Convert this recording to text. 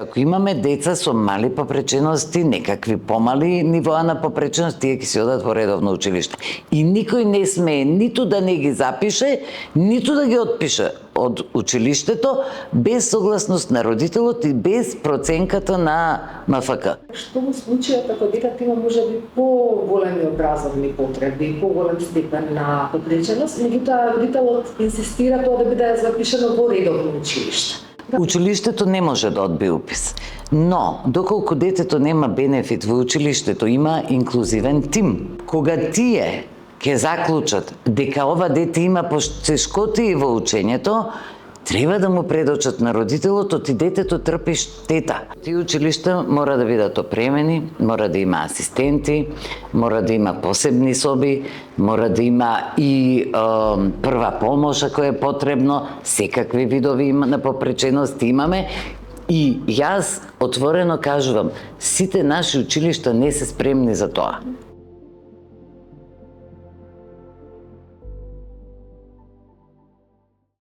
Ако имаме деца со мали попречености, некакви помали нивоа на попреченост, тие ќе си одат во редовно училиште. И никој не смее ниту да не ги запише, ниту да ги отпише од училиштето без согласност на родителот и без проценката на МФК. Што во случајот ако детето има можеби поголеми образовни потреби, поголем степен на попреченост, меѓутоа родителот инсистира тоа да биде запишено во редовно училиште? Училиштето не може да одби упис, но доколку детето нема бенефит во училиштето, има инклузивен тим. Кога тие ќе заклучат дека ова дете има потешкоти во учењето, треба да му предочат на родителот и детето трпи штета. Тие училишта мора да бидат опремени, мора да има асистенти, мора да има посебни соби, мора да има и прва помош ако е потребно, секакви видови на попреченост имаме. И јас отворено кажувам, сите наши училишта не се спремни за тоа.